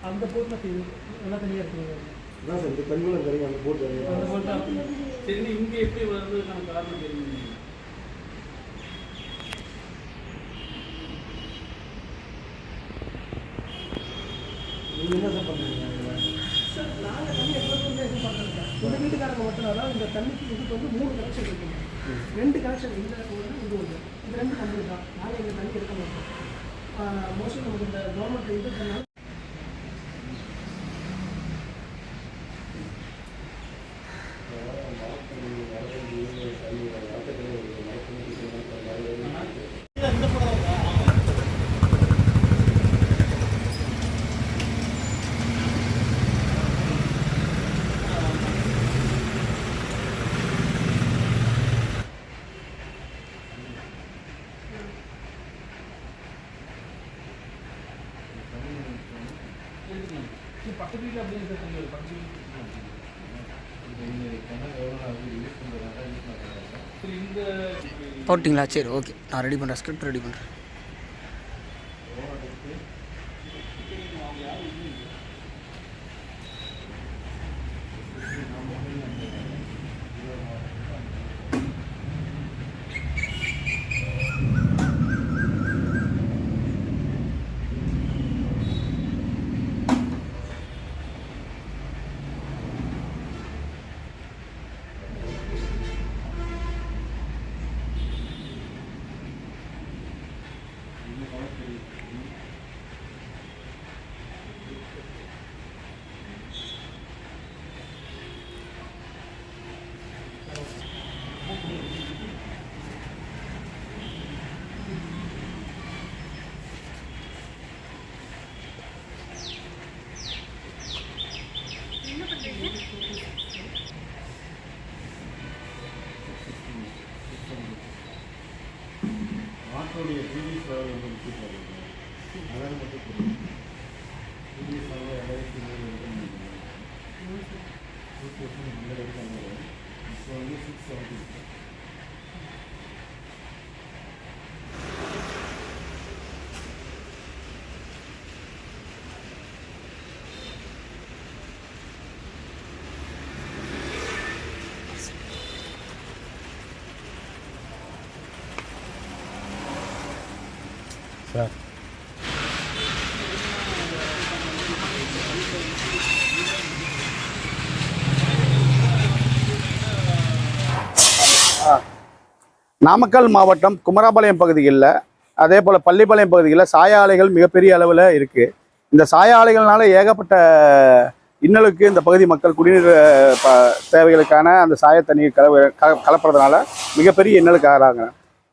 அந்த போட்டில் நல்லா தனியாக இருக்குது. அதான் சார் இந்த பெண்களும் தெரியும் அந்த போட்டு அந்த போட்டு சரி இங்கே எப்படி வர்றதுக்கான காரணம் தெரியும். நீங்கள் என்ன சார் பண்ணுறீங்க சார்? நாங்கள் தண்ணி எப்போதுமே இது பண்ணுறோம். இந்த வீட்டுக்காரங்க மட்டும் தான் இந்த தண்ணிக்கு இதுக்கு வந்து 3 கனெக்ஷன் இருக்குங்க. 2 கனெக்ஷன் இந்த ஒன்று இது ஒன்று, இந்த 2 கம்பெனி தான். நாங்கள் இந்த தண்ணி எடுக்க மாட்டோம். மோஸ்ட்லி நமக்கு இந்த கவர்மெண்ட் இது பண்ணால் பக்கத்து வீட்டில் அப்படியே தண்ணி வரும். பக்கத்து போட்டிங்களா? சரி, ஓகே, நான் ரெடி பண்ணுறேன், ஸ்கிரிப்ட் ரெடி பண்ணுறேன். ஆட்டோடைய டிவி சேவை வந்து விட்டுருக்காங்க. அதான் மட்டும் தெரியும். டிவி சேவை 2003 எடுக்காங்க. இப்போ வந்து 670. சார் நாமக்கல் மாவட்டம் குமராபாளையம் பகுதிகளில், அதே போல் பள்ளிப்பாளையம் பகுதிகளில் சாய ஆலைகள் மிகப்பெரிய அளவில் இருக்குது. இந்த சாய ஆலைகள்னால ஏகப்பட்ட இன்னலுக்கு இந்த பகுதி மக்கள் குடிநீர் தேவைகளுக்கான அந்த சாய தண்ணீர் கலப்புறதுனால மிகப்பெரிய இன்னலுக்கு ஆகிறாங்க.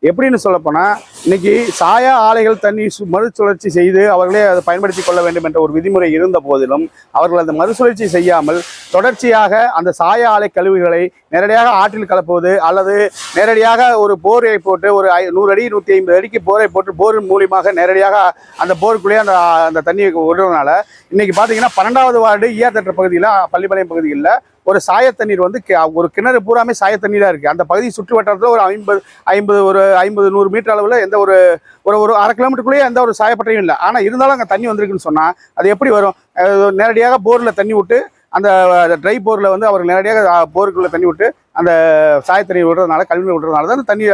எப்படின்னு சொல்லப்போனால், இன்னைக்கு சாய ஆலைகள் தண்ணி மறுசுழற்சி செய்து அவர்களே அதை பயன்படுத்தி கொள்ள வேண்டும் என்ற ஒரு விதிமுறை இருந்த போதிலும் அவர்கள் அந்த மறுசுழற்சி செய்யாமல் தொடர்ச்சியாக அந்த சாய ஆலை கழிவுகளை நேரடியாக ஆற்றில் கலப்புவது அல்லது நேரடியாக ஒரு போரை போட்டு ஒரு 100 அடி 150 அடிக்கு போரை போட்டு போர் மூலியமாக நேரடியாக அந்த போருக்குள்ளேயே அந்த தண்ணியை விடுறதுனால இன்னைக்கு பார்த்தீங்கன்னா 12வது வார்டு ஈயாத்தட்டு பகுதியில், பள்ளிப்பாளையம் பகுதிகளில் ஒரு சாய தண்ணீர் வந்து ஒரு கிணறு பூராமே சாய தண்ணீராக இருக்குது. அந்த பகுதி சுற்று வட்டாரத்தில் ஒரு 50-100 மீட்டர் அளவில் எந்த ஒரு ஒரு அரை கிலோமீட்டருக்குள்ளேயே எந்த ஒரு சாயப்பட்டையும் இல்லை. ஆனால் இருந்தாலும் அங்கே தண்ணி வந்திருக்குன்னு சொன்னால் அது எப்படி வரும்? நேரடியாக போரில் தண்ணி விட்டு, அந்த ட்ரை போரில் வந்து அவர் நேரடியாக போருக்குள்ளே தண்ணி விட்டு அந்த சாய தண்ணீர் விடுறதுனால, கழிவுநீர் விடுறதுனால தான் அந்த தண்ணி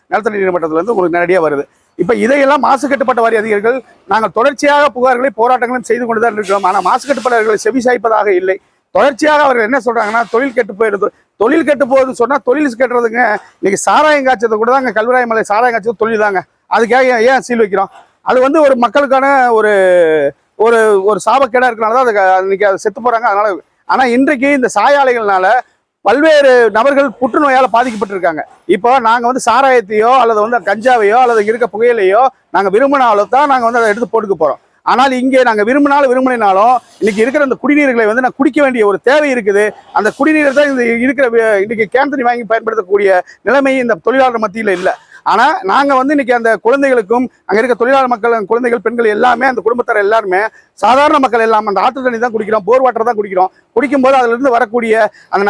நிலத்தடி நீர் மட்டத்திலேருந்து உங்களுக்கு நேரடியாக வருது. இப்போ இதையெல்லாம் மாசு கட்டுப்பாட்டு வாரிய அதிகாரிகள் நாங்கள் தொடர்ச்சியாக புகார்களை போராட்டங்களும் செய்து கொண்டு தான் இருக்கிறோம். ஆனால் மாசு கட்டுப்பாடுகளை செவி சாய்ப்பதாக இல்லை. தொடர்ச்சியாக அவர்கள் என்ன சொல்றாங்கன்னா, தொழில் கெட்டு போயிடுது. தொழில் கெட்டு போகுதுன்னு சொன்னால் தொழில் கெட்டுறதுங்க. இன்னைக்கு சாராயம் காய்ச்சதை கூட தாங்க, கல்வராய மலை சாராயம் காய்ச்சது தொழில் தாங்க. அதுக்காக ஏன் சீல் வைக்கிறோம்? அது வந்து ஒரு மக்களுக்கான ஒரு ஒரு ஒரு சாபக்கேடாக இருக்கிறனால தான் அது இன்னைக்கு அதை செத்து போகிறாங்க. அதனால ஆனால் இன்றைக்கு இந்த சாய ஆலைகள்னால பல்வேறு நபர்கள் புற்றுநோயால் பாதிக்கப்பட்டிருக்காங்க. இப்போ நாங்கள் வந்து சாராயத்தையோ அல்லது வந்து கஞ்சாவையோ அல்லது இருக்க புகையிலையோ நாங்கள் விரும்பினாலும் தான் நாங்கள் வந்து அதை எடுத்து போட்டுக்க போகிறோம். ஆனால் இங்கே நாங்கள் விரும்பினாலும் இன்னைக்கு இருக்கிற அந்த குடிநீர்களை வந்து நான் குடிக்க வேண்டிய ஒரு தேவை இருக்குது. அந்த குடிநீரை தான் இந்த இருக்கிற இன்னைக்கு கேன் தண்ணி வாங்கி பயன்படுத்தக்கூடிய நிலைமை இந்த தொழிலாளர் மத்தியில் இல்லை. ஆனால் நாங்கள் வந்து இன்னைக்கு அந்த குழந்தைகளுக்கும் அங்கே இருக்க தொழிலாளர் மக்கள், குழந்தைகள், பெண்கள் எல்லாமே, அந்த குடும்பத்தார் எல்லாருமே, சாதாரண மக்கள் எல்லாம் அந்த ஆற்று தண்ணி தான் குடிக்கிறோம், போர் வாட்டர் தான் குடிக்கிறோம். குடிக்கும்போது அதிலிருந்து வரக்கூடிய அந்த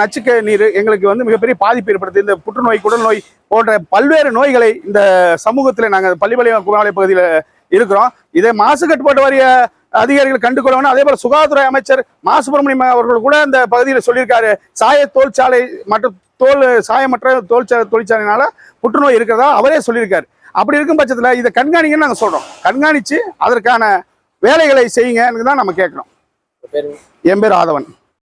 நச்சுக்க நீர் எங்களுக்கு வந்து மிகப்பெரிய பாதிப்பு ஏற்படுத்து. இந்த புற்றுநோய், குடல் நோய் போன்ற பல்வேறு நோய்களை இந்த சமூகத்தில் நாங்கள் பள்ளிப்பாளையம் பகுதியில் இருக்கிறோம். இதை மாசு கட்டுப்பாட்டு வாரிய அதிகாரிகள் கண்டுகொள்ளணும். அதே போல சுகாதாரத்துறை அமைச்சர் மா சுப்பிரமணியம் அவர்கள் கூட இந்த பகுதியில் சொல்லியிருக்காரு, சாய தொழிற்சாலை மற்றும் சாயமற்ற தொழிற்சாலையினால புற்றுநோய் இருக்கிறதா அவரே சொல்லியிருக்காரு. அப்படி இருக்கும் பட்சத்தில் இதை கண்காணிங்கன்னு நாங்கள் சொல்றோம். கண்காணிச்சு அதற்கான வேலைகளை செய்யுங்கன்னு தான் நம்ம கேட்குறோம். என் பேர் ஆதவன்.